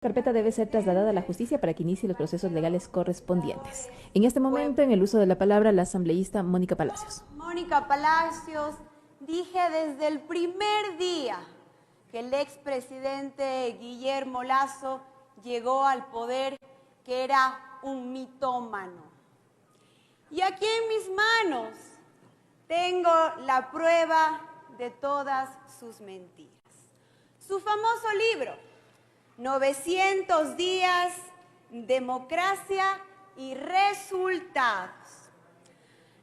Carpeta debe ser trasladada a la justicia para que inicie los procesos legales correspondientes. En este momento, en el uso de la palabra, la asambleísta Mónica Palacios. Mónica Palacios, dije desde el primer día que el expresidente Guillermo Lasso llegó al poder que era un mitómano. Y aquí en mis manos tengo la prueba de todas sus mentiras. Su famoso libro, 900 días, democracia y resultados.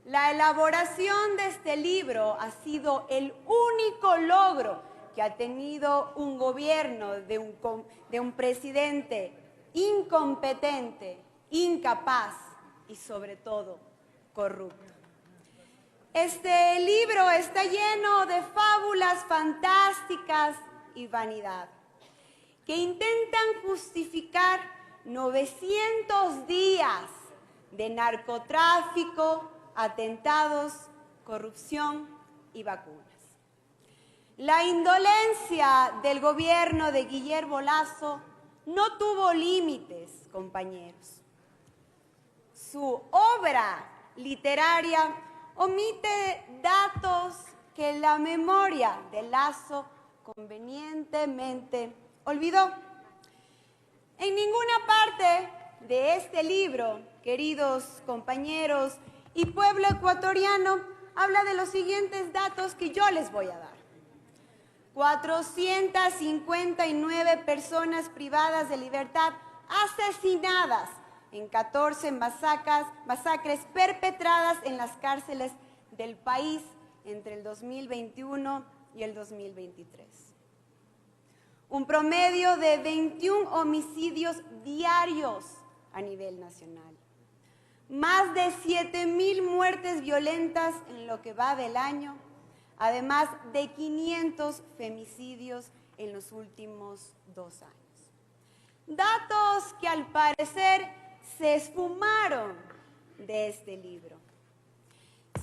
La elaboración de este libro ha sido el único logro que ha tenido un gobierno de un presidente incompetente, incapaz y sobre todo corrupto. Este libro está lleno de fábulas fantásticas y vanidad que intentan justificar 900 días de narcotráfico, atentados, corrupción y vacunas. La indolencia del gobierno de Guillermo Lasso no tuvo límites, compañeros. Su obra literaria omite datos que la memoria de Lasso convenientemente olvidó. En ninguna parte de este libro, queridos compañeros y pueblo ecuatoriano, habla de los siguientes datos que yo les voy a dar. 459 personas privadas de libertad asesinadas en 14 masacres perpetradas en las cárceles del país entre el 2021 y el 2023. Un promedio de 21 homicidios diarios a nivel nacional. Más de 7,000 muertes violentas en lo que va del año, además de 500 femicidios en los últimos 2 años. Datos que al parecer se esfumaron de este libro.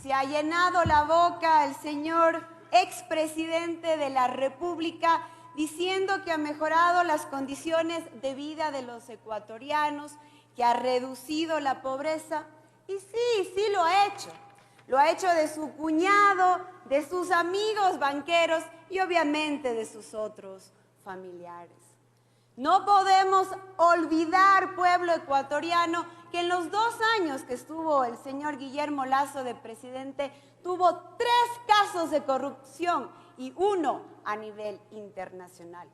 Se ha llenado la boca el señor expresidente de la República diciendo que ha mejorado las condiciones de vida de los ecuatorianos, que ha reducido la pobreza. Y sí lo ha hecho. Lo ha hecho de su cuñado, de sus amigos banqueros y obviamente de sus otros familiares. No podemos olvidar, pueblo ecuatoriano, que en los 2 años que estuvo el señor Guillermo Lasso de presidente, tuvo 3 casos de corrupción y 1 a nivel internacional.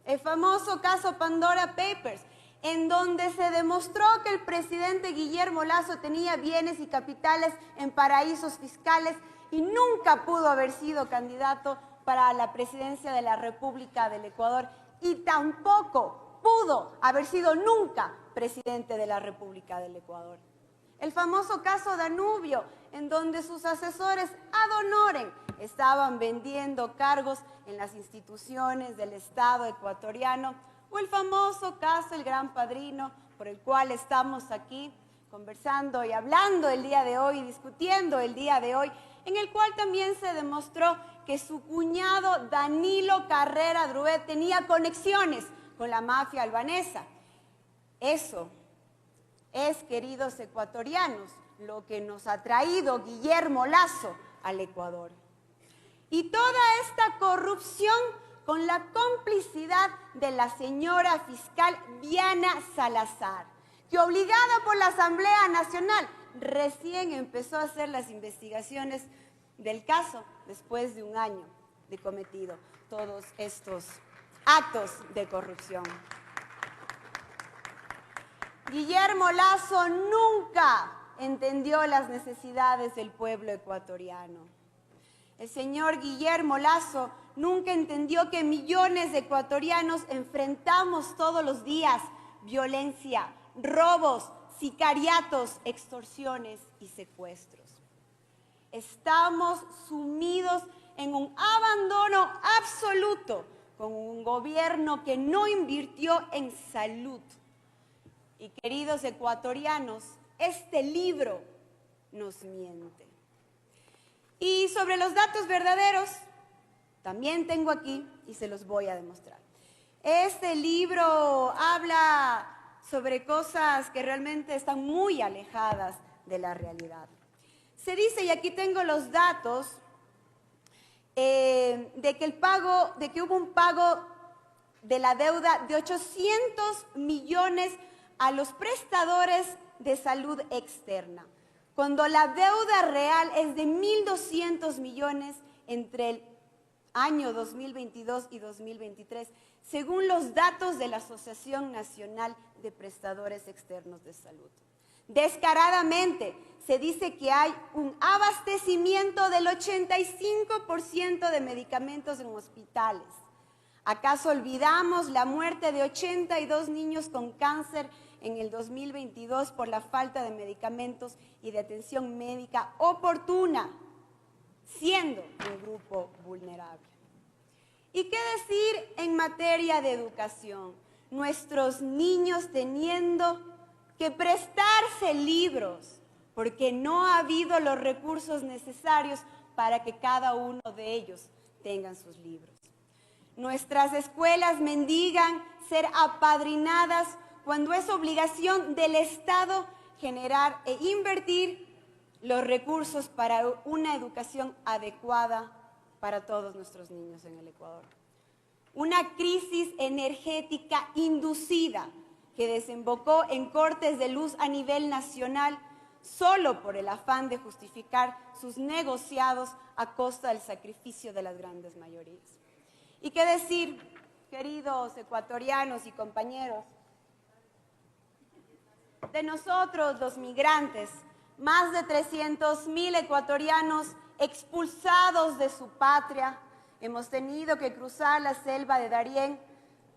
El famoso caso Pandora Papers, en donde se demostró que el presidente Guillermo Lasso tenía bienes y capitales en paraísos fiscales y nunca pudo haber sido candidato para la presidencia de la República del Ecuador y tampoco pudo haber sido nunca presidente de la República del Ecuador. El famoso caso Danubio, en donde sus asesores ad honorem estaban vendiendo cargos en las instituciones del Estado ecuatoriano, o el famoso caso El Gran Padrino, por el cual estamos aquí conversando y hablando el día de hoy, discutiendo el día de hoy, en el cual también se demostró que su cuñado Danilo Carrera Druet tenía conexiones con la mafia albanesa. Eso es, queridos ecuatorianos, lo que nos ha traído Guillermo Lasso al Ecuador. Y toda esta corrupción con la complicidad de la señora fiscal Diana Salazar, que obligada por la Asamblea Nacional recién empezó a hacer las investigaciones del caso después de 1 año de cometido todos estos actos de corrupción. Guillermo Lasso nunca entendió las necesidades del pueblo ecuatoriano. El señor Guillermo Lasso nunca entendió que millones de ecuatorianos enfrentamos todos los días violencia, robos, sicariatos, extorsiones y secuestros. Estamos sumidos en un abandono absoluto con un gobierno que no invirtió en salud. Y queridos ecuatorianos, este libro nos miente. Y sobre los datos verdaderos, también tengo aquí y se los voy a demostrar. Este libro habla sobre cosas que realmente están muy alejadas de la realidad. Se dice, y aquí tengo los datos, de que hubo un pago de la deuda de 800 millones a los prestadores de salud externa, cuando la deuda real es de 1.200 millones entre el año 2022 y 2023, según los datos de la Asociación Nacional de Prestadores Externos de Salud. Descaradamente se dice que hay un abastecimiento del 85% de medicamentos en hospitales. ¿Acaso olvidamos la muerte de 82 niños con cáncer en el 2022 por la falta de medicamentos y de atención médica oportuna, siendo un grupo vulnerable? ¿Y qué decir en materia de educación? Nuestros niños teniendo que prestarse libros porque no ha habido los recursos necesarios para que cada uno de ellos tengan sus libros. Nuestras escuelas mendigan ser apadrinadas cuando es obligación del Estado generar e invertir los recursos para una educación adecuada para todos nuestros niños en el Ecuador. Una crisis energética inducida que desembocó en cortes de luz a nivel nacional solo por el afán de justificar sus negociados a costa del sacrificio de las grandes mayorías. ¿Y qué decir, queridos ecuatorianos y compañeros, de nosotros los migrantes, más de 300.000 ecuatorianos expulsados de su patria? Hemos tenido que cruzar la selva de Darién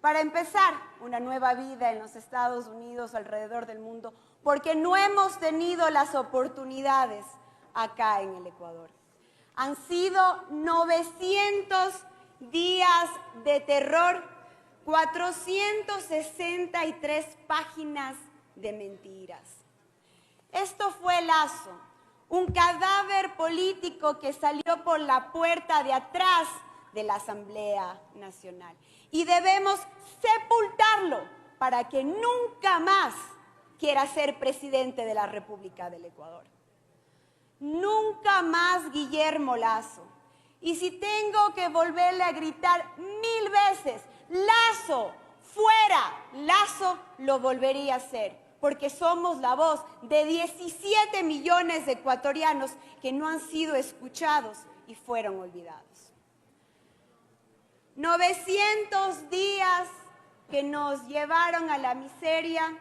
para empezar una nueva vida en los Estados Unidos, alrededor del mundo, porque no hemos tenido las oportunidades acá en el Ecuador. Han sido 900 días de terror, 463 páginas de mentiras. Esto fue Lazo, un cadáver político que salió por la puerta de atrás de la Asamblea Nacional. Y debemos sepultarlo para que nunca más quiera ser presidente de la República del Ecuador. Nunca más Guillermo Lazo. Y si tengo que volverle a gritar 1000 veces, Lazo, fuera, Lazo, lo volvería a hacer, porque somos la voz de 17 millones de ecuatorianos que no han sido escuchados y fueron olvidados. 900 días que nos llevaron a la miseria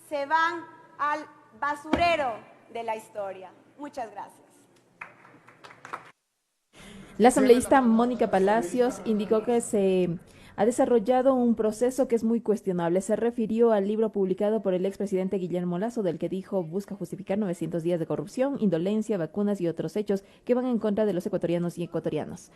se van al basurero de la historia. Muchas gracias. La asambleísta Mónica Palacios indicó que se ha desarrollado un proceso que es muy cuestionable. Se refirió al libro publicado por el expresidente Guillermo Lazo, del que dijo busca justificar 900 días de corrupción, indolencia, vacunas y otros hechos que van en contra de los ecuatorianos y ecuatorianas.